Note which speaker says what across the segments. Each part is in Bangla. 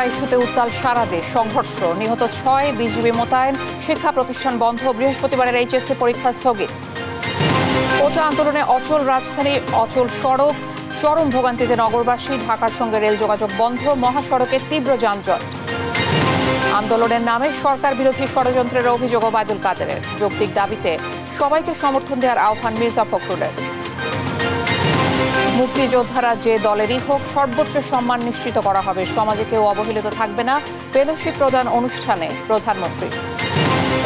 Speaker 1: ইস্যুতে উত্তাল সারা দেশ, সংঘর্ষ, নিহত 6, বিজিবি মোতায়েন, শিক্ষা প্রতিষ্ঠান বন্ধ, বৃহস্পতিবারের এইচএসসি পরীক্ষা স্থগিত। কোটা আন্দোলনে অচল রাজধানী, অচল সড়ক, চরম ভোগান্তিতে নগরবাসী, ঢাকার সঙ্গে রেল যোগাযোগ বন্ধ, মহাসড়কে তীব্র যানজট। আন্দোলনের নামে সরকার বিরোধী ষড়যন্ত্রের অভিযোগ ওবায়দুল কাদেরের। যৌক্তিক দাবিতে সবাইকে সমর্থন দেওয়ার আহ্বান মির্জা ফখরুলের। মুক্তিযোদ্ধারা যে দলেরই হোক সর্বোচ্চ সম্মান নিশ্চিত করা হবে, সমাজে কেউ অবহেলিত থাকবে না, ফেলোশিপ প্রদান অনুষ্ঠানে প্রধানমন্ত্রী।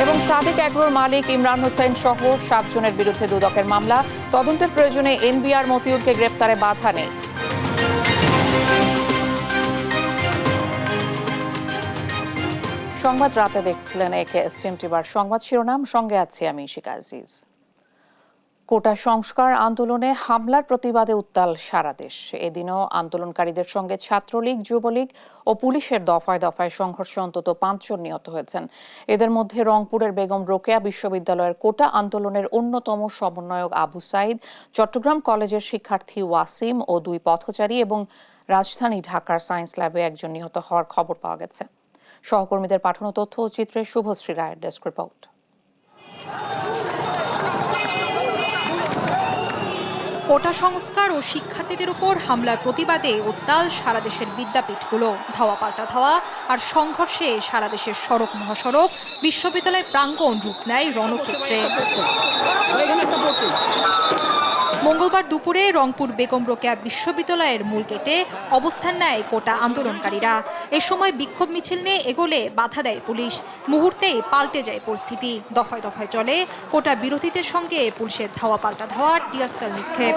Speaker 1: এবং সাদিক অ্যাগ্রোর মালিক ইমরান হোসেন সহ 7 জনের বিরুদ্ধে দুদকের মামলা, তদন্তের প্রয়োজনে এনবিআর মতিউরকে গ্রেপ্তারে বাধা নেই। সংবাদ রাতে দেখছিলেন একেএসটিএম টিভির সংবাদ শিরোনাম, সঙ্গে আছি আমি শিকা আজিজ। কোটা সংস্কার আন্দোলনে হামলার প্রতিবাদে উত্তাল সারা দেশ। এদিনও আন্দোলনকারীদের সঙ্গে ছাত্রলীগ, যুবলীগ ও পুলিশের দফায় দফায় সংঘর্ষে অন্তত 5 জন নিহত হয়েছেন। এদের মধ্যে রংপুরের বেগম রোকেয়া বিশ্ববিদ্যালয়ের কোটা আন্দোলনের অন্যতম সমন্বয়ক আবু সাইদ, চট্টগ্রাম কলেজের শিক্ষার্থী ওয়াসিম ও 2 পথচারী এবং রাজধানী ঢাকার সায়েন্স ল্যাবে একজন নিহত হওয়ার খবর পাওয়া গেছে। সহকর্মীদের পাঠানো তথ্য ও চিত্রে শুভশ্রী রায়ের ডেস্ক রিপোর্ট।
Speaker 2: কোটা সংস্কার ও শিক্ষার্থীদের উপর হামলার প্রতিবাদে উত্তাল সারা দেশের বিদ্যাপীঠগুলো, ধাওয়া পাল্টা ধাওয়া আর সংঘর্ষে সারা দেশের সড়ক মহাসড়ক, বিশ্ববিদ্যালয় প্রাঙ্গণ রূপ নেয় রণক্ষেত্রে। মঙ্গলবার দুপুরে রংপুর বেগম রোকেয়া বিশ্ববিদ্যালয়ের মূল গেটে অবস্থান নেয় কোটা আন্দোলনকারীরা। এ সময় বিক্ষোভ মিছিল নিয়ে এগোলে বাধা দেয় পুলিশ। মুহূর্তেই পাল্টে যায় পরিস্থিতি। দফায় দফায় চলে কোটা বিরোধীদের সঙ্গে পুলিশের ধাওয়া পাল্টা ধাওয়া, টিয়ার সেল নিক্ষেপ।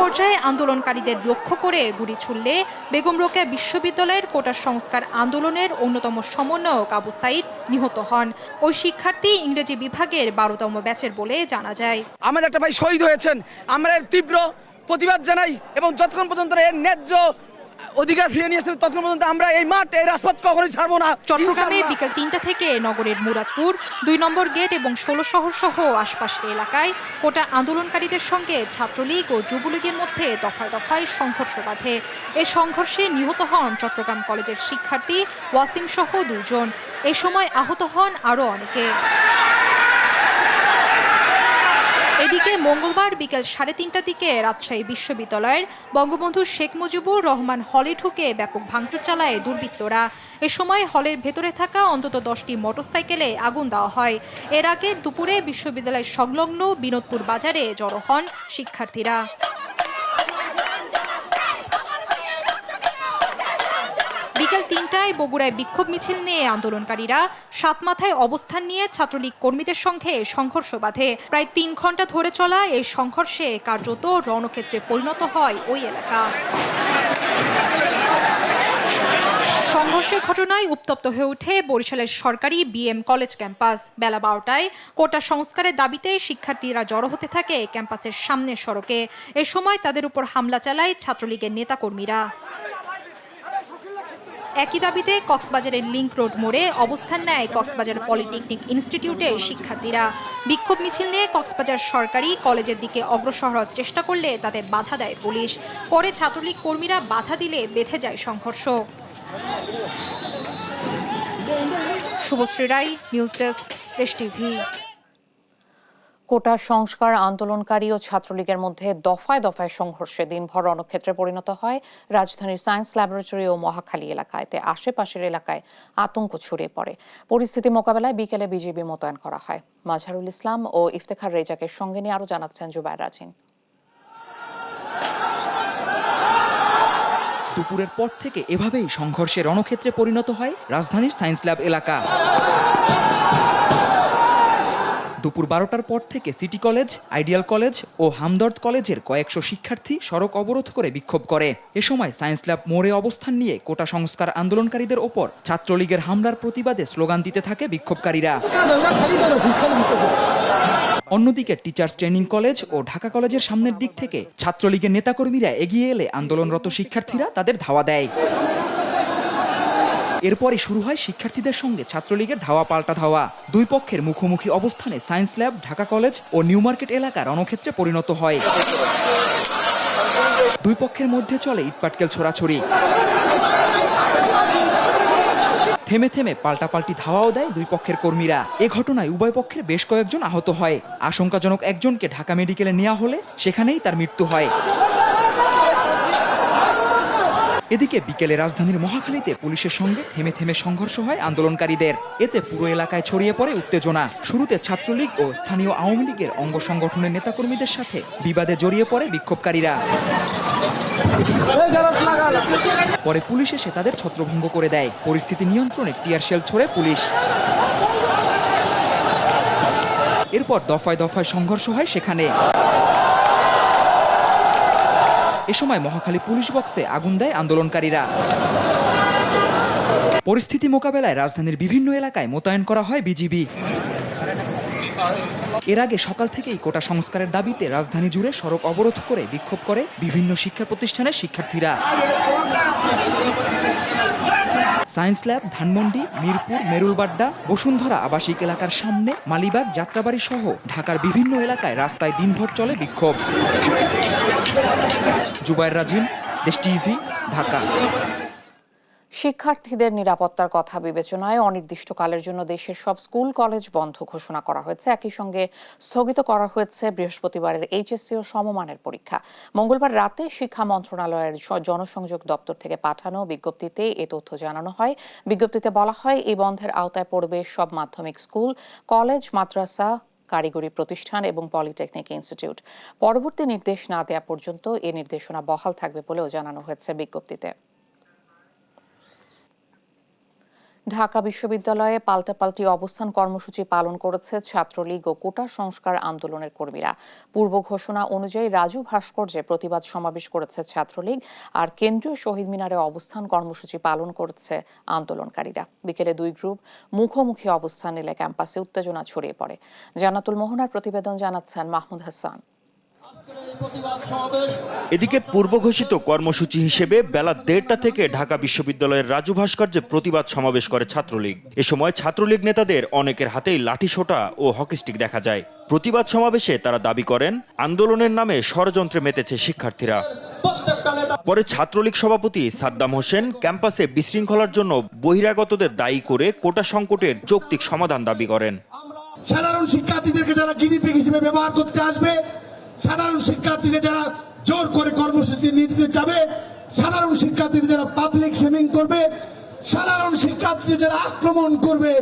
Speaker 2: পর্যায়ে আন্দোলনকারীদের লক্ষ্য করে গুলি ছুড়লে বেগম রোকেয়া বিশ্ববিদ্যালয়ের কোটা সংস্কার আন্দোলনের অন্যতম সমন্বয়ক আবু সাইদ নিহত হন। ওই শিক্ষার্থী ইংরেজি বিভাগের 12তম ব্যাচের বলে জানা যায়।
Speaker 3: আমাদের একটা ভাই শহীদ হয়েছেন, আমরা এর তীব্র প্রতিবাদ জানাই এবং যতক্ষণ পর্যন্ত এর ন্যায্য অধিকার ফিরে নিয়ে আসতে ততক্ষণ পর্যন্ত আমরা এই মাঠ, এই রাজপথ কখনোই ছাড়বো না।
Speaker 2: চট্টগ্রামে বিকেল 3টা থেকে নগরের মুরাদপুর, 2 নম্বর গেট এবং 16 শহর সহ আশপাশের এলাকায় কোটা আন্দোলনকারীদের সঙ্গে ছাত্রলীগ ও যুবলীগের মধ্যে দফায় দফায় সংঘর্ষ বাধে। এ সংঘর্ষে নিহত হন চট্টগ্রাম কলেজের শিক্ষার্থী ওয়াসিম সহ 2 জন। এ সময় আহত হন আরও অনেকে। এদিকে মঙ্গলবার বিকেল 3:30টার দিকে রাজশাহী বিশ্ববিদ্যালয়ের বঙ্গবন্ধু শেখ মুজিবুর রহমান হলে ঢুকে ব্যাপক ভাঙচুর চালায় দুর্বৃত্তরা। এ সময় হলের ভেতরে থাকা অন্তত 10টি মোটরসাইকেলে আগুন দেওয়া হয়। এর আগে দুপুরে বিশ্ববিদ্যালয় সংলগ্ন বিনোদপুর বাজারে জড়ো হন শিক্ষার্থীরা। বিকেল 3টায় বগুড়ায় বিক্ষোভ মিছিল নিয়ে আন্দোলনকারীরা সাতমাথায় অবস্থান নিয়ে ছাত্রলীগ কর্মীদের সঙ্গে সংঘর্ষ বাধে। প্রায় 3 ঘন্টা ধরে চলা এই সংঘর্ষে কার্যত রণক্ষেত্রে পরিণত হয় ওই এলাকা। সংঘর্ষের ঘটনায় উত্তপ্ত হয়ে ওঠে বরিশালের সরকারি বিএম কলেজ ক্যাম্পাস। বেলা 12টায় কোটা সংস্কারের দাবিতে শিক্ষার্থীরা জড়ো হতে থাকে ক্যাম্পাসের সামনের সড়কে। এ সময় তাদের উপর হামলা চালায় ছাত্রলীগের নেতাকর্মীরা। একই দাবিতে কক্সবাজারের লিংক রোড মোড়ে অবস্থান নেয় কক্সবাজার পলিটেকনিক ইনস্টিটিউটের শিক্ষার্থীরা। বিক্ষোভ মিছিল নিয়ে কক্সবাজার সরকারি কলেজের দিকে অগ্রসর হওয়ার চেষ্টা করলে তাদের বাধা দেয় পুলিশ। পরে ছাত্রলীগ কর্মীরা বাধা দিলে বেঁধে যায় সংঘর্ষ। শুভশ্রী রায়, নিউজ ডেস্ক, দেশ টিভি।
Speaker 1: কোটা সংস্কার আন্দোলনকারী ও ছাত্রলীগের মধ্যে দফায় দফায় সংঘর্ষে দিনভর রণক্ষেত্রে পরিণত হয় রাজধানীর সায়েন্স ল্যাবরেটরি ও মহাখালী এলাকায়। আশেপাশের এলাকায় আতঙ্ক ছড়িয়ে পড়ে। পরিস্থিতি মোকাবেলায় বিকেলে বিজিবি মোতায়েন করা হয়। মাজহারুল ইসলাম ও ইফতেখার রেজাকে সঙ্গে নিয়ে আরো জানাচ্ছেন জুবায়ের রাজিন।
Speaker 4: দুপুরের পর থেকে এভাবেই সংঘর্ষে রণক্ষেত্রে পরিণত হয় রাজধানীর সায়েন্স ল্যাব এলাকা। দুপুর 12টার পর থেকে সিটি কলেজ, আইডিয়াল কলেজ ও হামদর্দ কলেজের কয়েকশো শিক্ষার্থী সড়ক অবরোধ করে বিক্ষোভ করে। এ সময় সায়েন্স ল্যাব মোড়ে অবস্থান নিয়ে কোটা সংস্কার আন্দোলনকারীদের ওপর ছাত্রলীগের হামলার প্রতিবাদে স্লোগান দিতে থাকে বিক্ষোভকারীরা। অন্যদিকে টিচার্স ট্রেনিং কলেজ ও ঢাকা কলেজের সামনের দিক থেকে ছাত্রলীগের নেতাকর্মীরা এগিয়ে এলে আন্দোলনরত শিক্ষার্থীরা তাদের ধাওয়া দেয়। এরপরই শুরু হয় শিক্ষার্থীদের সঙ্গে ছাত্রলীগের ধাওয়া পাল্টা ধাওয়া। দুই পক্ষের মুখোমুখি অবস্থানে সায়েন্স ল্যাব, ঢাকা কলেজ ও নিউ মার্কেট এলাকা রণক্ষেত্রে পরিণত হয়। দুই পক্ষের মধ্যে চলে ইটপাটকেল ছোড়াছড়ি। থেমে থেমে পাল্টাপাল্টি ধাওয়াও দেয় দুই পক্ষের কর্মীরা। এ ঘটনায় উভয় পক্ষের বেশ কয়েকজন আহত হয়। আশঙ্কাজনক একজনকে ঢাকা মেডিকেলে নেওয়া হলে সেখানেই তার মৃত্যু হয়। এদিকে বিকেলে রাজধানীর মহাখালীতে পুলিশের সঙ্গে থেমে থেমে সংঘর্ষ হয় আন্দোলনকারীদের। এতে পুরো এলাকায় ছড়িয়ে পড়ে উত্তেজনা। শুরুতে ছাত্রলীগ ও স্থানীয় আওয়ামী লীগের অঙ্গ সংগঠনের নেতাকর্মীদের সাথে বিবাদে জড়িয়ে পড়ে বিক্ষোভকারীরা। পরে পুলিশ এসে তাদের ছত্রভঙ্গ করে দেয়। পরিস্থিতি নিয়ন্ত্রণে টিয়ার শেল ছোড়ে পুলিশ। এরপর দফায় দফায় সংঘর্ষ হয় সেখানে। এ সময় মহাখালী পুলিশ বক্সে আগুন দেয় আন্দোলনকারীরা। পরিস্থিতি মোকাবেলায় রাজধানীর বিভিন্ন এলাকায় মোতায়েন করা হয় বিজিবি। এর আগে সকাল থেকেই কোটা সংস্কারের দাবিতে রাজধানী জুড়ে সড়ক অবরোধ করে বিক্ষোভ করে বিভিন্ন শিক্ষা প্রতিষ্ঠানের শিক্ষার্থীরা। সায়েন্স ল্যাব, ধানমন্ডি, মিরপুর, মেরুলবাড্ডা, বসুন্ধরা আবাসিক এলাকার সামনে, মালিবাগ, যাত্রাবাড়ি সহ ঢাকার বিভিন্ন এলাকায় রাস্তায় দিনভর চলে বিক্ষোভ। জুবায়ের রাজিন, দেশ টিভি, ঢাকা।
Speaker 1: শিক্ষার্থীদের নিরাপত্তার কথা বিবেচনায় অনির্দিষ্টকালের জন্য দেশের সব স্কুল কলেজ বন্ধ ঘোষণা করা হয়েছে। একই সঙ্গে স্থগিত করা হয়েছে বৃহস্পতিবারের এইচএসসি ও সমমানের পরীক্ষা। মঙ্গলবার রাতে শিক্ষা মন্ত্রণালয়ের জনসংযোগ দপ্তর থেকে পাঠানো বিজ্ঞপ্তিতে এ তথ্য জানানো হয়। বিজ্ঞপ্তিতে বলা হয়, এই বন্ধের আওতায় পড়বে সব মাধ্যমিক স্কুল, কলেজ, মাদ্রাসা, কারিগরি প্রতিষ্ঠান এবং পলিটেকনিক ইনস্টিটিউট। পরবর্তী নির্দেশ না দেওয়া পর্যন্ত এ নির্দেশনা বহাল থাকবে বলেও জানানো হয়েছে বিজ্ঞপ্তিতে। ঢাকা বিশ্ববিদ্যালয়ে পাল্টাপাল্টি অবস্থান কর্মসূচি পালন করেছে ছাত্রলীগ ও কোটা সংস্কার আন্দোলনের কর্মীরা। পূর্ব ঘোষণা অনুযায়ী রাজু ভাস্কর্যে প্রতিবাদ সমাবেশ করেছে ছাত্রলীগ, আর কেন্দ্রীয় শহীদ মিনারে অবস্থান কর্মসূচি পালন করেছে আন্দোলনকারীরা। বিকেলে দুই গ্রুপ মুখোমুখি অবস্থান নিলে ক্যাম্পাসে উত্তেজনা ছড়িয়ে পড়ে। জান্নাতুল মোহনার প্রতিবেদন, জানাচ্ছেন মাহমুদ হাসান।
Speaker 5: এদিকে পূর্ব ঘোষিত কর্মসূচি হিসেবে বেলা 1:30টা থেকে ঢাকা বিশ্ববিদ্যালয়ের রাজু ভাস্কর্যে প্রতিবাদ সমাবেশ করে ছাত্রলীগ। এ সময় ছাত্রলীগ নেতাদের অনেকের হাতেই লাঠিসোঁটা ও হকিস্টিক দেখা যায়। প্রতিবাদ সমাবেশে তারা দাবি করেন, আন্দোলনের নামে ষড়যন্ত্রে মেতেছে শিক্ষার্থীরা। পরে ছাত্রলীগ সভাপতি সাদ্দাম হোসেন ক্যাম্পাসে বিশৃঙ্খলার জন্য বহিরাগতদের দায়ী করে কোটা সংকটের যৌক্তিক সমাধান দাবি করেন।
Speaker 6: সাধারণ শিক্ষার্থীদেরকে যারা গিনিপিগ হিসেবে ব্যবহার করতে আসবে, সাধারণ শিক্ষার্থীদের যারা জোর করে কর্মসূচি নিতে যাবে, সাধারণ শিক্ষার্থীদের যারা পাবলিক শেমিং করবে, সাধারণ শিক্ষার্থীদের যারা আক্রমণ করবে,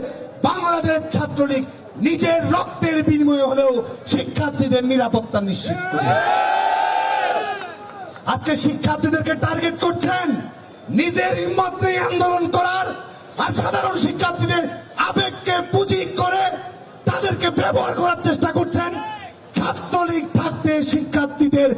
Speaker 6: বাংলাদেশ ছাত্রলীগ নিজের রক্তের বিনিময়ে হলেও শিক্ষার্থীদের নিরাপত্তা নিশ্চিত করবে। আজকে শিক্ষার্থীদেরকে টার্গেট করছেন নিজের হিম্মত নিয়ে আন্দোলন করার, আর সাধারণ শিক্ষার্থীদের আবেগকে পুঁজি করে তাদেরকে ব্যবহার করার চেষ্টা করছেন। ছাত্রলীগ থাকতে শিক্ষার্থীদের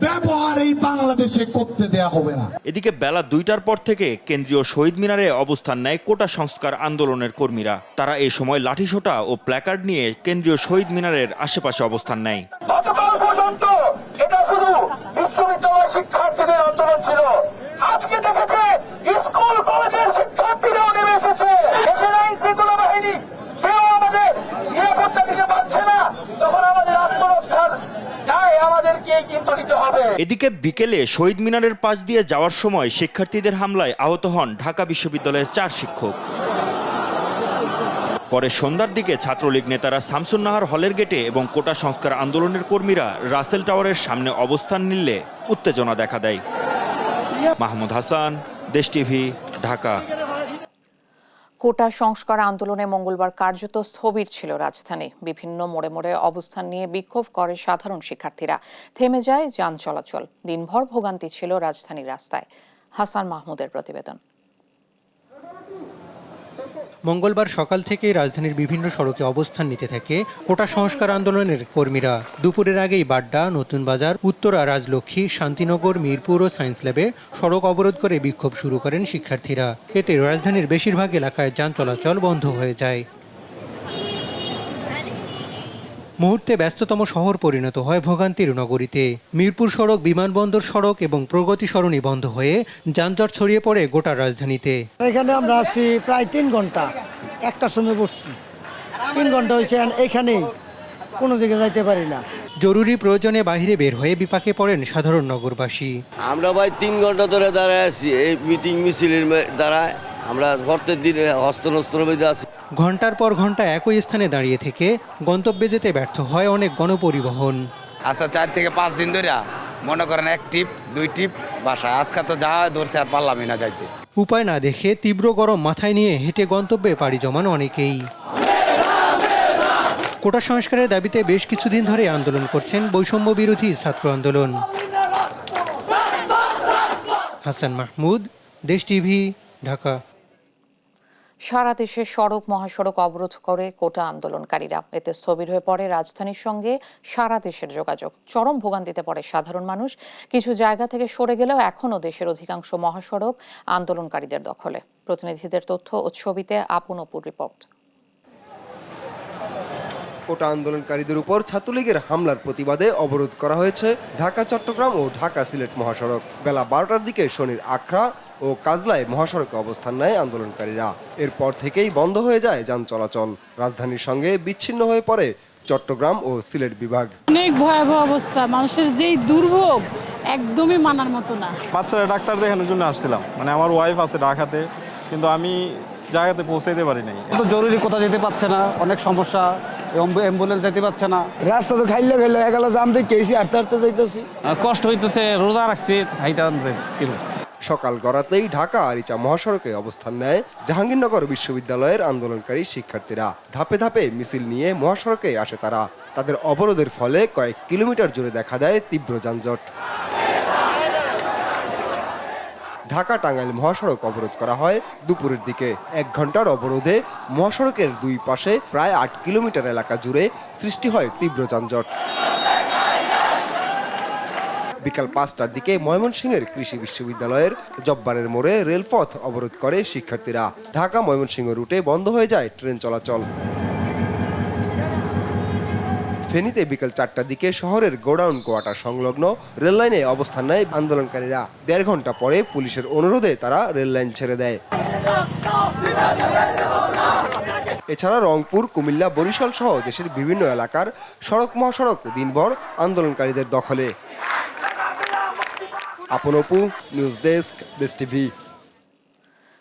Speaker 6: ব্যবহার এই বাংলাদেশে করতে দেয়া হবে না।
Speaker 5: এদিকে বেলা 2টার পর থেকে কেন্দ্রীয় শহীদ মিনারে অবস্থান নেয় কোটা সংস্কার আন্দোলনের কর্মীরা। তারা এই সময় লাঠিসোঁটা ও প্ল্যাকার্ড নিয়ে কেন্দ্রীয় শহীদ মিনারের আশেপাশে অবস্থান নেয়।
Speaker 7: গতকাল পর্যন্ত এটা শুধু বিশ্ববিদ্যালয় শিক্ষার্থীদের আন্দোলন ছিল, আজকে দেখেছে স্কুল কলেজের শিক্ষার্থীরাও নেমে এসেছে। দেশের আইন শৃঙ্খলা বাহিনী কেউ আমাদের নিরাপত্তা দিতে পারছে না, তখন আমাদের আত্মরক্ষার দায় আমাদেরকে কিন্তু নিতে হবে।
Speaker 5: এদিকে বিকেলে শহীদ মিনারের পাশ দিয়ে যাওয়ার সময় শিক্ষার্থীদের হামলায় আহত হন ঢাকা বিশ্ববিদ্যালয়ের 4 শিক্ষক। পরে সন্ধ্যার দিকে ছাত্রলীগ নেতারা শামসুন্নাহার হলের গেটে এবং কোটা সংস্কার আন্দোলনের কর্মীরা রাসেল টাওয়ারের সামনে অবস্থান নিলে উত্তেজনা দেখা দেয়। মাহমুদ হাসান, দেশ টিভি, ঢাকা।
Speaker 1: কোটা সংস্কার আন্দোলনে মঙ্গলবার কার্যত স্থবির ছিল রাজধানী। বিভিন্ন মোড়ে মোড়ে অবস্থান নিয়ে বিক্ষোভ করে সাধারণ শিক্ষার্থীরা। থেমে যায় যান চলাচল। দিনভর ভোগান্তি ছিল রাজধানীর রাস্তায়। হাসান মাহমুদের প্রতিবেদন।
Speaker 8: মঙ্গলবার সকাল থেকেই রাজধানীর বিভিন্ন সড়কে অবস্থান নিতে থাকে কোটা সংস্কার আন্দোলনের কর্মীরা। দুপুরের আগেই বাড্ডা, নতুন বাজার, উত্তরা, রাজলক্ষ্মী, শান্তিনগর, মিরপুর ও সায়েন্স ল্যাবে সড়ক অবরোধ করে বিক্ষোভ শুরু করেন শিক্ষার্থীরা। এতে রাজধানীর বেশিরভাগ এলাকায় যান চলাচল বন্ধ হয়ে যায়। মুহূর্তে ব্যস্ততম শহর পরিণত হয় ভোগান্তির নগরীতে। মিরপুর সড়ক, বিমানবন্দর সড়ক এবং প্রগতি সরণি বন্ধ হয়ে যানজট ছড়িয়ে পড়ে গোটা রাজধানীতে।
Speaker 9: এখানে আমরা আছি প্রায় 3 ঘন্টা, একটার সময় বসছি, 3 ঘন্টা হয়েছে এখানেই, কোনো দিকে যাইতে পারি না।
Speaker 8: জরুরি প্রয়োজনে বাইরে বের হয়ে বিপাকে পড়েন সাধারণ নগরবাসী।
Speaker 10: আমরা ভাই 3 ঘন্টা ধরে দাঁড়ায় আছি এই মিটিং মিছিলের দ্বারায়। আমরা প্রত্যেক দিন হস্তনস্তর মধ্যে আছি।
Speaker 8: ঘন্টার পর ঘন্টা একই স্থানে দাঁড়িয়ে থেকে গন্তব্যে যেতে ব্যর্থ হয় অনেক গণপরিবহন।
Speaker 11: আচ্ছা 4 থেকে 5 দিন ধরে মনে করেন 1 টিপ 2 টিপ বাসায়, আজকে তো যা ধরছে আর পারলামই না যাইতে।
Speaker 8: উপায় না দেখে তীব্র গরম মাথায় নিয়ে হেঁটে গন্তব্যে পাড়ি জমান অনেকেই। কোটা সংস্কারের দাবিতে বেশ কিছুদিন ধরে আন্দোলন করছেন বৈষম্য বিরোধী ছাত্র আন্দোলন। হাসান মাহমুদ, দেশ টিভি, ঢাকা।
Speaker 1: সারা দেশে সড়ক মহাসড়ক অবরোধ করে কোটা আন্দোলনকারীরা। এতে স্থবির হয়ে পড়ে রাজধানীর সঙ্গে সারা দেশের যোগাযোগ। চরম ভোগান্তিতে পড়ে সাধারণ মানুষ। কিছু জায়গা থেকে সরে গেলেও এখনও দেশের অধিকাংশ মহাসড়ক আন্দোলনকারীদের দখলে। প্রতিনিধিদের তথ্য ও ছবিতে আপন অপুর রিপোর্ট।
Speaker 12: কোটা আন্দোলনকারীদের উপর ছাত্রলীগের হামলার প্রতিবাদে অবরোধ করা হয়েছে ঢাকা চট্টগ্রাম ও ঢাকা সিলেট মহাসড়ক। বেলা 12টার দিকে শনির আখড়া ও কাজলায় মহাসড়কে অবস্থান নেয় আন্দোলনকারীরা। এরপর থেকেই বন্ধ হয়ে যায় যান চলাচল। রাজধানীর সঙ্গে বিচ্ছিন্ন হয়ে পড়ে চট্টগ্রাম ও সিলেট বিভাগ।
Speaker 13: অনেক ভয়াবহ অবস্থা, মানুষের যেই দুর্ভোগ একদমই মানার মতো না।
Speaker 14: বাচ্চারা ডাক্তার দেখানোর জন্য আসছিলাম, মানে আমার ওয়াইফ আছে ঢাকাতে, কিন্তু আমি জায়গাতে পৌঁছাইতে পারি নাই।
Speaker 15: তো জরুরি কোথাও যেতে পারছে না, অনেক সমস্যা, অ্যাম্বুলেন্স যেতে পারছে না।
Speaker 9: রাস্তা তো খাইলে এগুলো জাম দেখেছি, হাঁটতে হাঁটতে যাইতেছি,
Speaker 14: কষ্ট হইতেছে, রোজা রাখছি, হাইটা
Speaker 12: সকাল গড়াতেই ঢাকা আরিচা মহাসড়কে অবস্থান নেয় জাহাঙ্গীরনগর বিশ্ববিদ্যালয়ের আন্দোলনকারী শিক্ষার্থীরা। ধাপে ধাপে মিছিল নিয়ে মহাসড়কে আসে তারা। তাদের অবরোধের ফলে কয়েক কিলোমিটার জুড়ে দেখা দেয় তীব্র যানজট। ঢাকা টাঙ্গাইল মহাসড়ক অবরোধ করা হয় দুপুরের দিকে। 1 ঘন্টার অবরোধে মহাসড়কের দুই পাশে প্রায় 8 কিলোমিটার এলাকা জুড়ে সৃষ্টি হয় তীব্র যানজট। বিকাল 5টার দিকে ময়মনসিংহের কৃষি বিশ্ববিদ্যালয়ের জব্বারের মোড়ে রেলপথ অবরোধ করে শিক্ষার্থীরা। ঢাকা ময়মনসিংহ রুটে বন্ধ হয়ে যায় ট্রেন চলাচল। ফেনীতে বিকেল 4টার দিকে শহরের গোডাউন কোয়ার্টার সংলগ্ন রেললাইনে অবস্থান নেয় আন্দোলনকারীরা। 1.5 ঘন্টা পরে পুলিশের অনুরোধে তারা রেললাইন ছেড়ে দেয়। এছাড়া রংপুর, কুমিল্লা, বরিশাল সহ দেশের বিভিন্ন এলাকার সড়ক মহাসড়ক দিনভর আন্দোলনকারীদের দখলে। আপন অপু, নিউজ ডেস্ক, দেশ টিভি।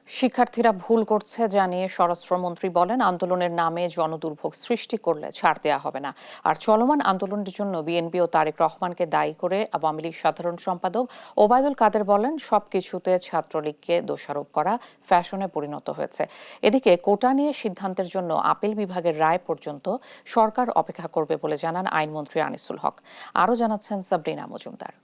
Speaker 1: শিক্ষার্থীরা ভুল করছে জানিয়ে স্বরাষ্ট্রমন্ত্রী বলেন, আন্দোলনের নামে জনদুর্ভোগ সৃষ্টি করলে ছাড় দেওয়া হবে না। আর চলমান আন্দোলনের জন্য বিএনপি ও তারেক রহমানকে দায়ী করে আওয়ামী লীগ সাধারণ সম্পাদক ওবায়দুল কাদের বলেন, সবকিছুতে ছাত্রলীগকে দোষারোপ করা ফ্যাশনে পরিণত হয়েছে। এদিকে কোটা নিয়ে সিদ্ধান্তের জন্য আপিল বিভাগের রায় পর্যন্ত সরকার অপেক্ষা করবে বলে জানান আইনমন্ত্রী আনিসুল হক। আরও জানাচ্ছেন সাবরিনা মজুমদার।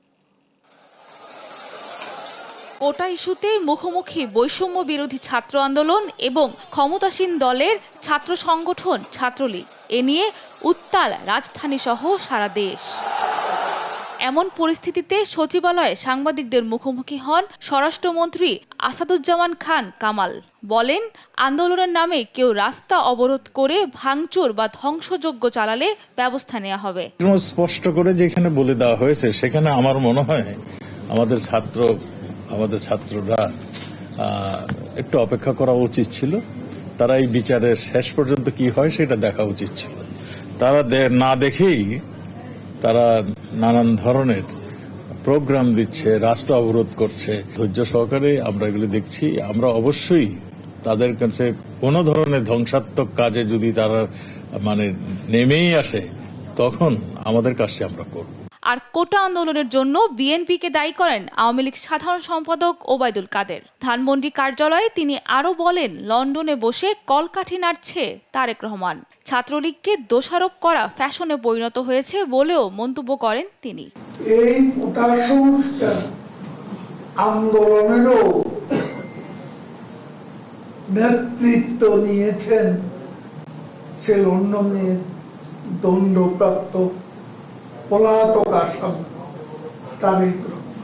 Speaker 16: কোটা ইস্যুতে মুখোমুখি বৈষম্য বিরোধী ছাত্র আন্দোলন এবং ক্ষমতাসীন দলের ছাত্র সংগঠন ছাত্রলীগ। এ নিয়ে উত্তাল রাজধানী সহ সারা দেশ। এমন পরিস্থিতিতে সচিবালয়ে সাংবাদিকদের মুখোমুখি হন স্বরাষ্ট্রমন্ত্রী আসাদুজ্জামান খান কামাল। বলেন, আন্দোলনের নামে কেউ রাস্তা অবরোধ করে ভাঙচুর বা ধ্বংসযজ্ঞ চালালে ব্যবস্থা নেওয়া হবে।
Speaker 17: স্পষ্ট করে যেখানে বলে দেওয়া হয়েছে, সেখানে আমার মনে হয় আমাদের ছাত্ররা একটু অপেক্ষা করা উচিত ছিল। তারা এই বিচারের শেষ পর্যন্ত কি হয় সেটা দেখা উচিত ছিল। তারা না দেখেই তারা নানান ধরনের প্রোগ্রাম দিচ্ছে, রাস্তা অবরোধ করছে। ধৈর্য সহকারে আমরা এগুলো দেখছি। আমরা অবশ্যই তাদের কাছে কোনো ধরনের ধ্বংসাত্মক কাজে যদি তারা নেমেই আসে, তখন আমাদের কাজটি আমরা করব।
Speaker 16: আর কোটা আন্দোলনের জন্য বিএনপিকে দায়ী করেন আওয়ামী লীগ সাধারণ সম্পাদক ওবায়দুল কাদের। ধানমন্ডি কার্যালয়ে তিনি আরো বলেন, লন্ডনে বসে কলকাঠি নাড়ছে তারেক রহমান। ছাত্রলীগকে দোষারোপ করা ফ্যাশনে পরিণত হয়েছে বলেও মন্তব্য করেন তিনি।
Speaker 18: এই কোটা সংস্কার আন্দোলনেরও নেতৃত্ব নিয়েছেন সে লন্ডনে দণ্ডপ্রাপ্ত পলাতক আসামি তারেক রহমান।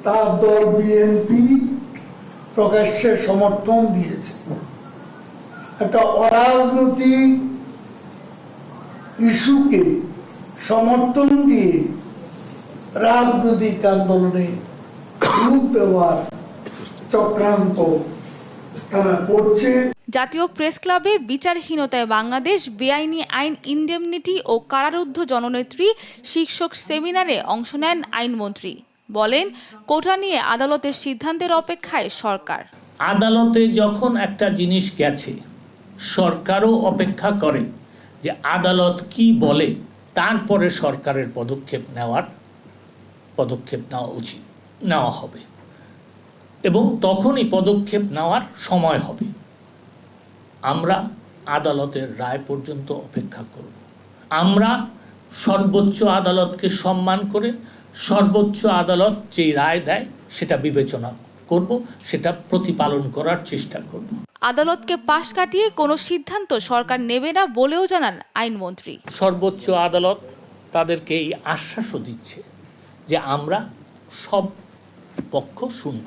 Speaker 18: তার দল বিএনপি প্রকাশ্যে সমর্থন দিয়েছে। একটা অরাজনৈতিক ইস্যুকে সমর্থন দিয়ে রাজনৈতিক আন্দোলনে রূপ দেওয়ার চক্রান্ত তারা করছে।
Speaker 16: জাতীয় প্রেস ক্লাবে বিচারহীনতায় বাংলাদেশ, বেআইনি আইন, ইনডেমনিটি ও কারারুদ্ধ জননেত্রী শীর্ষক সেমিনারে অংশ নেন আইনমন্ত্রী। বলেন, কোটা নিয়ে আদালতের সিদ্ধান্তের অপেক্ষায় সরকার।
Speaker 19: আদালতে যখন একটা জিনিস গেছে, সরকারও অপেক্ষা করে যে আদালত কি বলে, তারপরে সরকারের পদক্ষেপ নেওয়া উচিত, নেওয়া হবে এবং তখনই পদক্ষেপ নেওয়ার সময় হবে। আমরা আদালতের রায় পর্যন্ত অপেক্ষা করব। আমরা সর্বোচ্চ আদালতকে সম্মান করে সর্বোচ্চ আদালত যে রায় দেয় সেটা বিবেচনা করব, সেটা প্রতিপালন করার চেষ্টা করব।
Speaker 16: আদালতকে পাশ কাটিয়ে কোনো সিদ্ধান্ত সরকার নেবে না বলেও জানান আইনমন্ত্রী।
Speaker 19: সর্বোচ্চ আদালত তাদেরকে এই আশ্বাসও দিচ্ছে যে আমরা সব পক্ষ শুনব।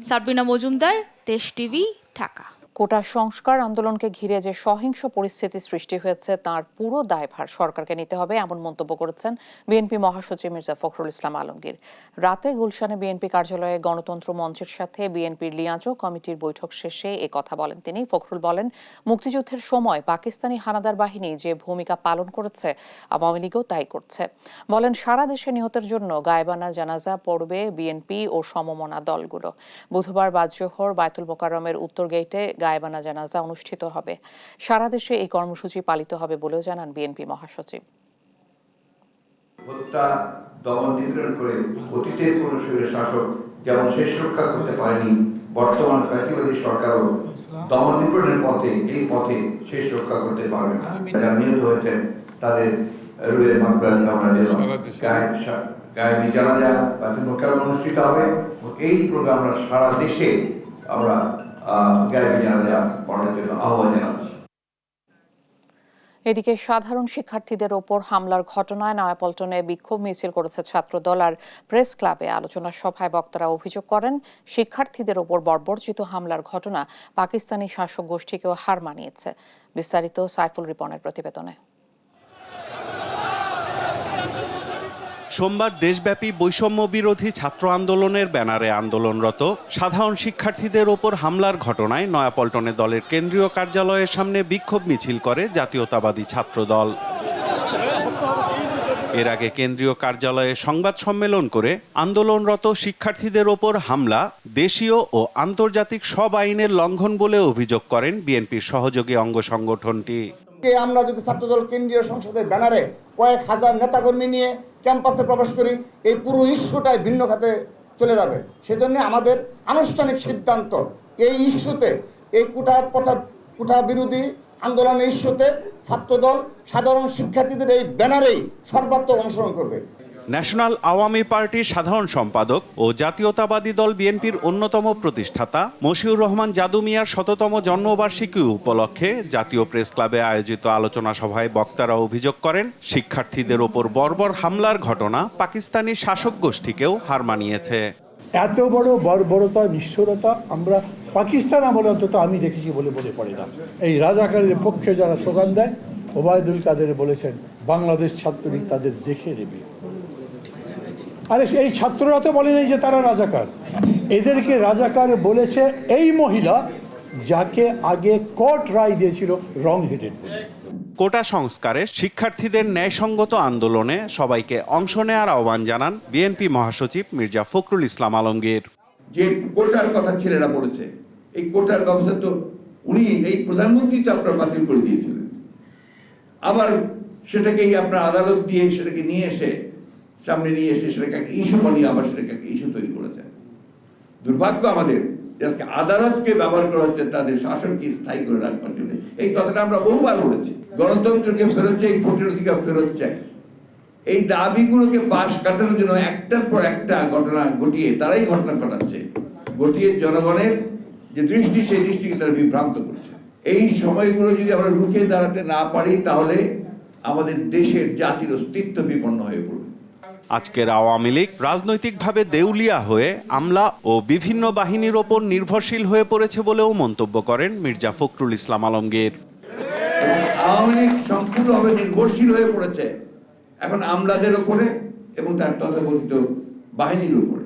Speaker 16: সাবরিনা মজুমদার, দেশ টিভি, ঢাকা।
Speaker 1: কোটা সংস্কার আন্দোলনকে ঘিরে যে সহিংস পরিস্থিতি সৃষ্টি হয়েছে তার পুরো দায়ভার সরকারকে নিতে হবে, এমন মন্তব্য করেছেন বিএনপি মহাসচিব মির্জা ফখরুল ইসলাম আলমগীর। রাতে গুলশানে বিএনপি কার্যালয়ে গণতন্ত্র মঞ্চের সাথে বিএনপির লিয়াজো কমিটির বৈঠক শেষে এ কথা বলেন তিনি। ফখরুল বলেন, মুক্তিযুদ্ধের সময় পাকিস্তানি হানাদার বাহিনী যে ভূমিকা পালন করেছে, আওয়ামী লীগও তাই করছে। বলেন, সারা দেশে নিহতের জন্য গায়েবানা জানাজা পড়বে বিএনপি ও সমমনা দলগুলো। বুধবার বাদজোহর বায়তুল মোকাররমের উত্তর গেইটে গায়েবানা জানাজা অনুষ্ঠিত হবে। সারা দেশে এই কর্মসূচি পালিত হবে বলেও জানান বিএনপি মহাসচিব।
Speaker 20: হত্যা, দমন নিপীড়ন করে অতীতের কোন স্বৈর শাসক যেমন শেষ রক্ষা করতে পারেনি, বর্তমান ফ্যাসিবাদী সরকারও দমন নিপীড়নের পথে এই পথে শেষ রক্ষা করতে পারবে না। যারা নিহত হয়েছেন তাদের রুহের মাগফিরাত কামনা করলাম। গায়েবী জানাজা বায়তুল মোকাররমে অনুষ্ঠিত হবে। এই প্রোগ্রামটা সারা দেশে আমরা
Speaker 1: এদিকে সাধারণ শিক্ষার্থীদের ওপর হামলার ঘটনায় নয়াপল্টনে বিক্ষোভ মিছিল করেছে ছাত্রদল আর প্রেস ক্লাবে আলোচনা সভায় বক্তারা অভিযোগ করেন, শিক্ষার্থীদের ওপর বর্বরচিত হামলার ঘটনা পাকিস্তানি শাসক গোষ্ঠীকেও হার মানিয়েছে। বিস্তারিত সাইফুল রিপনের প্রতিবেদনে।
Speaker 21: সোমবার দেশব্যাপী বৈষম্য বিরোধী ছাত্র আন্দোলনের ব্যানারে আন্দোলনরত সাধারণ শিক্ষার্থীদের ওপর হামলার ঘটনায় নয়াপল্টনে দলের কেন্দ্রীয় কার্যালয়ের সামনে বিক্ষোভ মিছিল করে জাতীয়তাবাদী ছাত্রদল। এর আগে কেন্দ্রীয় কার্যালয়ে সংবাদ সম্মেলন করে আন্দোলনরত শিক্ষার্থীদের ওপর হামলা দেশীয় ও আন্তর্জাতিক সব আইনের লঙ্ঘন বলে অভিযোগ করেন বিএনপির সহযোগী অঙ্গ সংগঠনটি।
Speaker 22: আমরা যদি ছাত্রদল কেন্দ্রীয় সংসদের ব্যানারে কয়েক হাজার নেতাকর্মী নিয়ে ক্যাম্পাসে প্রবেশ করি, এই পুরো ইস্যুটাই ভিন্ন খাতে চলে যাবে। সেজন্য আমাদের আনুষ্ঠানিক সিদ্ধান্ত, এই ইস্যুতে, এই কোটা বিরোধী আন্দোলনের ইস্যুতে ছাত্রদল সাধারণ শিক্ষার্থীদের এই ব্যানারেই সর্বাত্মক অংশগ্রহণ করবে।
Speaker 21: ন্যাশনাল আওয়ামী পার্টির সাধারণ সম্পাদক ও জাতীয়তাবাদী দল বিএনপির অন্যতম প্রতিষ্ঠাতা মশিউর রহমান জাদু মিয়ার ১০০তম জন্মবার্ষিকী উপলক্ষে জাতীয় প্রেস ক্লাবে আয়োজিত আলোচনা সভায় বক্তারা অভিযোগ করেন, শিক্ষার্থীদের ওপর বর্বর হামলার ঘটনা পাকিস্তানি শাসক গোষ্ঠীকেও হার মানিয়েছে।
Speaker 18: এত বড় বর্বরতা, নিষ্ঠুরতা আমরা পাকিস্তান আমলে অন্তত আমি দেখেছি বলে মনে পড়ে না। এই রাজাকারের পক্ষে যারা স্লোগান দেয়, ওবায়দুল কাদের বলেছেন বাংলাদেশ ছাত্রলীগ তাদের দেখে নেবে। আরে এই ছাত্ররা তো বলে নাই যে তারা রাজাকার, এদেরকে রাজাকার বলেছে এই মহিলা যাকে আগে কোর্ট রায় দিয়েছিল রং হেডেড বলে।
Speaker 21: কোটা সংস্কারে শিক্ষার্থীদের ন্যায়সঙ্গত আন্দোলনে সবাইকে অংশ নেওয়ার আহ্বান জানান বিএনপি মহাসচিব মির্জা ফখরুল ইসলাম আলমগীর।
Speaker 20: যে কোটার কথা ছেলেরা বলেছে, এই কোটার ব্যবস্থা তো উনি এই প্রধানমন্ত্রী তো আপনার বাতিল করে দিয়েছিলেন, আবার সেটাকে আপনার আদালত দিয়ে সেটাকে নিয়ে এসে সামনে নিয়ে এসে সেটাকে ইস্যু বানিয়ে আবার সেটাকে ইস্যু তৈরি করেছে। দুর্ভাগ্য আমাদের আজকে আদালতকে ব্যবহার করা হচ্ছে তাদের শাসনকে স্থায়ী করে রাখবার জন্য। এই কথাটা আমরা বহুবার বলেছি, গণতন্ত্রকে ফেরত চাই, ভোটের অধিকার ফেরত চাই। এই দাবিগুলোকে পাশ কাটানোর জন্য একটার পর একটা ঘটনা ঘটিয়ে তারাই ঘটনা ঘটাচ্ছে, ঘটিয়ে জনগণের যে দৃষ্টি সেই দৃষ্টিকে তারা বিভ্রান্ত করছে। এই সময়গুলো যদি আমরা রুখে দাঁড়াতে না পারি তাহলে আমাদের দেশের জাতির অস্তিত্ব বিপন্ন হয়ে পড়বে।
Speaker 21: আজকের আওয়ামী লীগ রাজনৈতিকভাবে দেউলিয়া হয়ে আমলা ও বিভিন্ন বাহিনীর ওপর নির্ভরশীল হয়ে পড়েছে বলেও মন্তব্য করেন মির্জা ফখরুল ইসলাম আলমগীর।
Speaker 20: আওয়ামী লীগ সম্পূর্ণভাবে নির্ভরশীল হয়ে পড়েছে এখন আমলাদের উপরে এবং তার তথাকথিত বাহিনীর উপরে।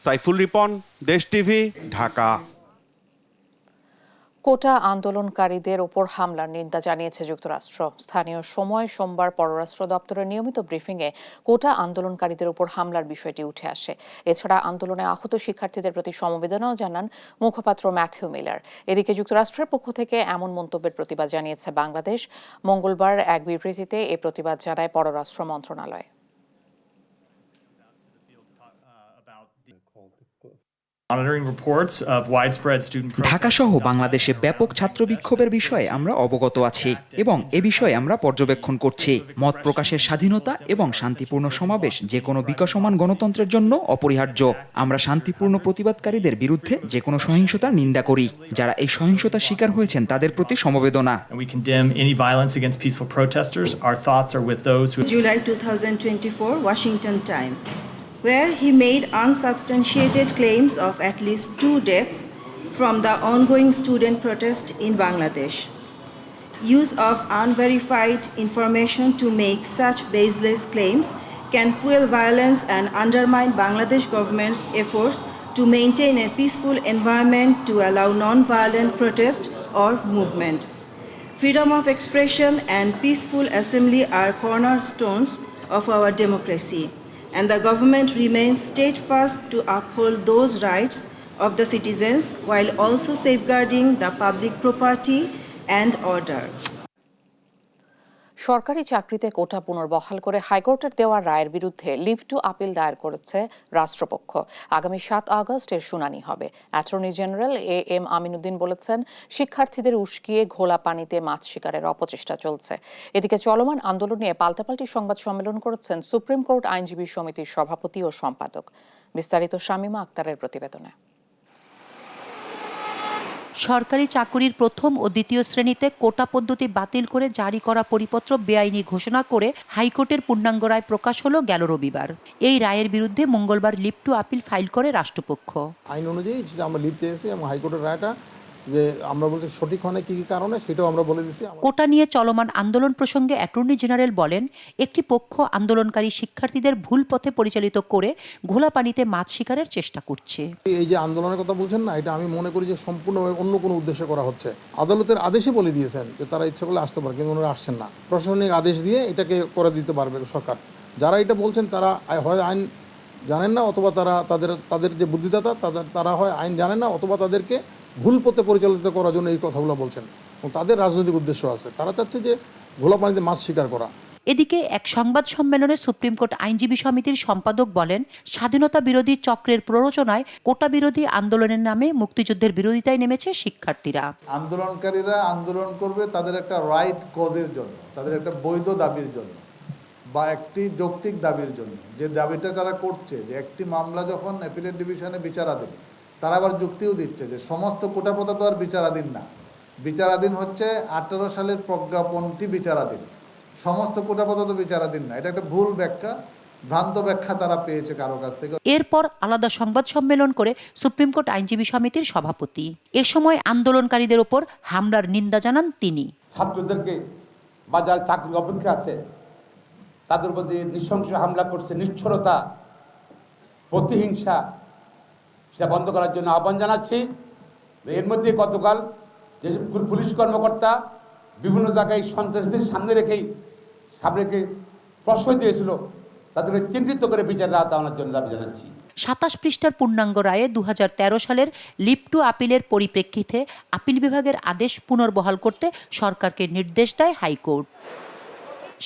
Speaker 21: সাইফুল রিপন, দেশ টিভি, ঢাকা।
Speaker 1: কোটা আন্দোলনকারীদের ওপর হামলার নিন্দা জানিয়েছে যুক্তরাষ্ট্র। স্থানীয় সময় সোমবার পররাষ্ট্র দপ্তরের নিয়মিত ব্রিফিংয়ে কোটা আন্দোলনকারীদের ওপর হামলার বিষয়টি উঠে আসে। এছাড়া আন্দোলনে আহত শিক্ষার্থীদের প্রতি সমবেদনাও জানান মুখপাত্র ম্যাথিউ মিলার। এদিকে যুক্তরাষ্ট্রের পক্ষ থেকে এমন মন্তব্যের প্রতিবাদ জানিয়েছে বাংলাদেশ। মঙ্গলবার এক বিবৃতিতে এ প্রতিবাদ জানায় পররাষ্ট্র মন্ত্রণালয়।
Speaker 4: ঢাকাসহ বাংলাদেশে ব্যাপক ছাত্র বিক্ষোভের বিষয়ে আমরা অবগত আছি এবং এ বিষয়ে আমরা পর্যবেক্ষণ করছি। মত প্রকাশের স্বাধীনতা এবং শান্তিপূর্ণ সমাবেশ যে কোনো বিকাশমান গণতন্ত্রের জন্য অপরিহার্য। আমরা শান্তিপূর্ণ প্রতিবাদকারীদের বিরুদ্ধে যে কোনো সহিংসতার নিন্দা করি। যারা এই সহিংসতার শিকার হয়েছেন তাদের প্রতি সমবেদনা।
Speaker 2: July 2024, Washington Time, where he made unsubstantiated claims of at least 2 deaths from the ongoing student protest in Bangladesh. Use of unverified information to make such baseless claims can fuel violence and undermine Bangladesh government's efforts to maintain a peaceful environment to allow non-violent protest or movement. Freedom of expression and peaceful assembly are cornerstones of our democracy, and the government remains steadfast to uphold those rights of the citizens while also safeguarding the public property and order.
Speaker 1: সরকারি চাকরিতে কোটা পুনর্বহাল করে হাইকোর্টের দেওয়া রায়ের বিরুদ্ধে লিভ টু আপিল দায়ের করেছে রাষ্ট্রপক্ষ। আগামী 7 আগস্ট এর শুনানি হবে। অ্যাটর্নি জেনারেল AM আমিনুদ্দিন বলেছেন, শিক্ষার্থীদের উস্কিয়ে ঘোলা পানিতে মাছ শিকারের অপচেষ্টা চলছে। এদিকে চলমান আন্দোলন নিয়ে পাল্টাপাল্টি সংবাদ সম্মেলন করেছেন সুপ্রিম কোর্ট আইনজীবী সমিতির সভাপতি ও সম্পাদক। বিস্তারিত শামীমা আক্তারের প্রতিবেদনে।
Speaker 3: সরকারি চাকুরির প্রথম ও দ্বিতীয় শ্রেণীতে কোটা পদ্ধতি বাতিল করে জারি করা পরিপত্র বেআইনি ঘোষণা করে হাইকোর্টের পূর্ণাঙ্গ রায় প্রকাশ হলো গেল রবিবার। এই রায়ের বিরুদ্ধে মঙ্গলবার লিভ টু আপিল ফাইল করে রাষ্ট্রপক্ষ।
Speaker 23: আইন অনুযায়ী যেটা আমরা লিভ চেয়েছি এবং হাইকোর্টের রায়টা যে আমরা বলতে সঠিক হয় না কি কি কারণে সেটাও আমরা বলে দিচ্ছি।
Speaker 3: কোটা নিয়ে চলমান আন্দোলন প্রসঙ্গে অ্যাটর্নি জেনারেল বলেন, একটি পক্ষ আন্দোলনকারী শিক্ষার্থীদের ভুল পথে পরিচালিত করে ঘোলা পানিতে মাছ শিকারের চেষ্টা করছে।
Speaker 23: এই যে আন্দোলনের কথা বলছেন না, এটা আমি মনে করি যে সম্পূর্ণভাবে অন্য কোনো উদ্দেশ্যে করা হচ্ছে। আদালতের আদেশে বলে দিয়েছেন যে তারা ইচ্ছা করলে আসতে পারে, কিন্তু ওনারা আসছেন না। প্রশাসনিক আদেশ দিয়ে এটাকে করে দিতে পারবে সরকার। যারা এটা বলছেন তারা হয় আইন জানেন না, অথবা তাদের যে বুদ্ধিদাতা তারা হয় আইন জানেন না, অথবা তাদেরকে ভুল পথে পরিচালিত করার জন্য এই কথাগুলো বলছেন এবং তাদের রাজনৈতিক উদ্দেশ্য আছে। তারা চাচ্ছে যে ঘোলা পানিতে মাছ শিকার করা।
Speaker 3: এদিকে এক সংবাদ সম্মেলনে সুপ্রিম কোর্ট আইনজীবী সমিতির সম্পাদক বলেন, স্বাধীনতা বিরোধী চক্রের প্ররোচনায় কোটা বিরোধী আন্দোলনের নামে মুক্তিযুদ্ধের বিরোধিতায় নেমেছে শিক্ষার্থীরা।
Speaker 24: আন্দোলনকারীরা আন্দোলন করবে তাদের একটা রাইট কজের জন্য, তাদের একটা বৈধ দাবির জন্য বা একটি যৌক্তিক দাবির জন্য। যে দাবিটা তারা করছে যে একটি মামলা যখন অ্যাপিলেট ডিভিশনে বিচারাধীন, তারা আবার যুক্তিও দিচ্ছে যে সমস্ত কোটা প্রথা তো আর বিচারাধীন না, বিচারাধীন হচ্ছে 18 সালের প্রজ্ঞাপনটি বিচারাধীন, সমস্ত কোটা প্রথা তো বিচারাধীন না। এটা একটা ভুল ব্যাখ্যা, ভ্রান্ত ব্যাখ্যা তারা পেয়েছে কারো কাছ থেকে।
Speaker 3: এরপর আলাদা সংবাদ সম্মেলন করে সুপ্রিম কোর্ট আইনজীবী সমিতির সভাপতি। এ সময় আন্দোলনকারীদের ওপর হামলার নিন্দা জানান তিনি।
Speaker 25: ছাত্রদেরকে বা যারা চাকরি অপেক্ষা আছে তাদের প্রতি নৃশংস হামলা করছে, নিষ্ঠুরতা, প্রতিহিংসা, সেটা বন্ধ করার জন্য আহ্বান জানাচ্ছি। এর মধ্যে গতকাল যে পুলিশ কর্মকর্তা বিভিন্ন জায়গায় সন্ত্রাসীদের সামনে রেখে প্রশ্রয় দিয়েছিল, তাদেরকে চিহ্নিত করে বিচারের আওতায় আনার জন্য দাবি জানাচ্ছি।
Speaker 3: 27 পৃষ্ঠার পূর্ণাঙ্গ রায়ে 2013 সালের লিভ টু আপিলের পরিপ্রেক্ষিতে আপিল বিভাগের আদেশ পুনর্বহাল করতে সরকারকে নির্দেশ দেয় হাইকোর্ট।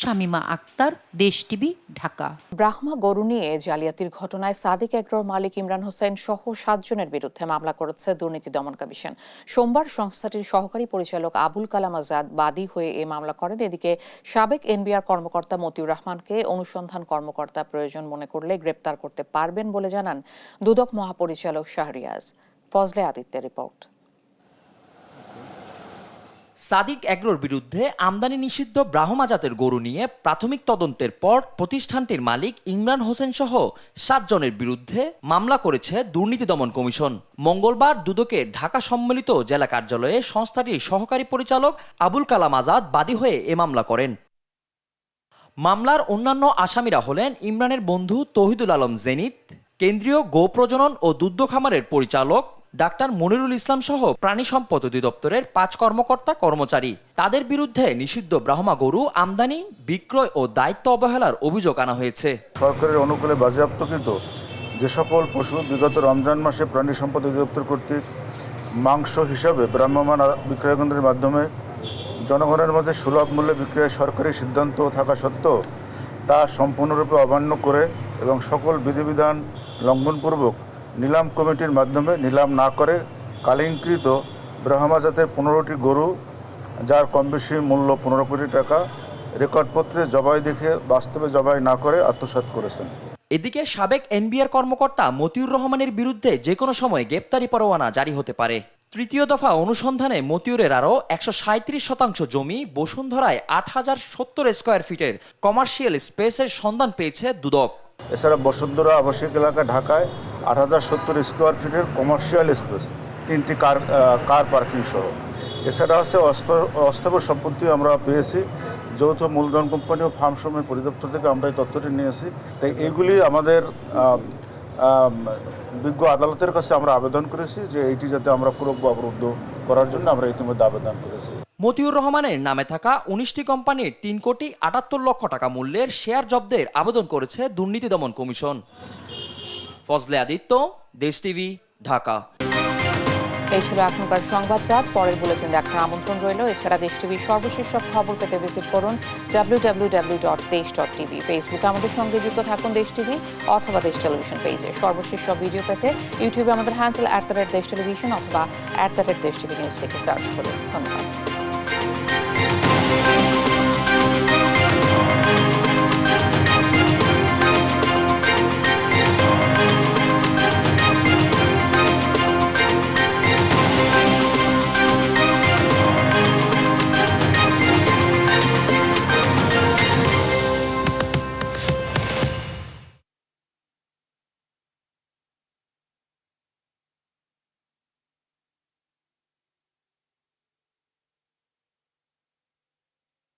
Speaker 3: শামীমা আক্তার, দেশ টিভি, ঢাকা।
Speaker 1: ব্রাহ্মা গরু নিয়ে জালিয়াতির ঘটনায় সাদিক এগ্রোর মালিক ইমরান হোসেন সহ 7 জনের বিরুদ্ধে মামলা করেছে দুর্নীতি দমন কমিশন। সোমবার সংস্থাটির সহকারী পরিচালক আবুল কালাম আজাদ বাদী হয়ে এই মামলা করেন। এদিকে সাবেক এনবিআর কর্মকর্তা মতিউর রহমানকে অনুসন্ধান কর্মকর্তা প্রয়োজন মনে করলে গ্রেপ্তার করতে পারবেন বলে জানান দুদক মহাপরিচালক শাহরিয়াজ। ফজলে আদিত্যের রিপোর্ট।
Speaker 26: সাদিক এগ্রোর বিরুদ্ধে আমদানি নিষিদ্ধ ব্রাহ্মা জাতের গরু নিয়ে প্রাথমিক তদন্তের পর প্রতিষ্ঠানটির মালিক ইমরান হোসেন সহ 7 জনের বিরুদ্ধে মামলা করেছে দুর্নীতি দমন কমিশন। মঙ্গলবার দুদকের ঢাকা সম্মিলিত জেলা কার্যালয়ে সংস্থাটির সহকারী পরিচালক আবুল কালাম আজাদ বাদী হয়ে এ মামলা করেন। মামলার অন্যান্য আসামিরা হলেন ইমরানের বন্ধু তৌহিদুল আলম জেনিত, কেন্দ্রীয় গো প্রজনন ও দুগ্ধ খামারের পরিচালক ডাক্তার মনিরুল ইসলাম সহ প্রাণী সম্পদ অধিদপ্তরের 5 কর্মকর্তা কর্মচারী। তাদের বিরুদ্ধে নিষিদ্ধ ব্রাহ্মা গরু আমদানি, বিক্রয় ও দায়িত্ব অবহেলার অভিযোগ আনা হয়েছে।
Speaker 5: সরকারের অনুকূলে বাজেয়াপ্তকৃত যে সকল পশু বিগত রমজান মাসে প্রাণী সম্পদ অধিদপ্তর কর্তৃক মাংস হিসাবে ভ্রাম্যমাণ বিক্রয় কেন্দ্রের মাধ্যমে জনগণের মাঝে সুলভ মূল্যে বিক্রয়ের সরকারি সিদ্ধান্ত থাকা সত্ত্বেও তা সম্পূর্ণরূপে অমান্য করে এবং সকল বিধিবিধান লঙ্ঘনপূর্বক নিলাম কমিটির মাধ্যমে নিলাম না করে কালিঙ্কৃত ব্রাহ্মা জাতের 15টি গরু, যার কম বেশি মূল্য 15 কোটি টাকা, রেকর্ডপত্রে জবাই দেখে বাস্তবে জবাই না করে আত্মসাৎ করেছেন।
Speaker 26: এদিকে সাবেক এনবিআর কর্মকর্তা মতিউর রহমানের বিরুদ্ধে যে কোনো সময় গ্রেপ্তারি পরোয়ানা জারি হতে পারে। তৃতীয় দফা অনুসন্ধানে মতিউরের আরও 137% জমি বসুন্ধরায় 8070 স্কয়ার ফিটের কমার্শিয়াল স্পেসের সন্ধান পেয়েছে দুদক।
Speaker 5: এছাড়া বসুন্ধরা আবাসিক এলাকা ঢাকায় 8070 স্কয়ার ফিটের কমার্শিয়াল স্পেস, 3টি কার পার্কিং সহ। এছাড়া আছে অস্থাবর সম্পত্তি আমরা পেয়েছি। যৌথ মূলধন কোম্পানি ও ফার্ম সমূহ পরিদপ্তর থেকে আমরা এই তথ্যটি নিয়েছি। তাই এগুলি আমাদের বিজ্ঞ আদালতের কাছে আমরা আবেদন করেছি যে এইটি যাতে আমরা পুরো অবরুদ্ধ করার জন্য আমরা ইতিমধ্যে আবেদন করেছি।
Speaker 26: মতিউর রহমানের নামে থাকা 19টি কোম্পানির 3 কোটি 78 লক্ষ টাকা মূল্যের শেয়ার জব্দের আবেদন করেছে দুর্নীতি দমন কমিশন। ফজলে আদিত্য, দেশ টিভি, ঢাকা।
Speaker 1: এই ছিল এখনকার সংবাদ রাত। পরের বুলেটিন দেখার আমন্ত্রণ রইল। এছাড়া দেশ টিভির সর্বশেষ সব খবর পেতে ভিজিট করুন www.desh.tv। ফেসবুকে আমাদের সঙ্গে যুক্ত থাকুন দেশ টিভি অথবা দেশ টেলিভিশন পেজে। সর্বশেষ সব ভিডিও পেতে ইউটিউবে আমাদের হ্যান্ডেল @দেশ টেলিভিশন অথবা @দেশ টিভি নিউজ লিখে সার্চ করুন। ধন্যবাদ।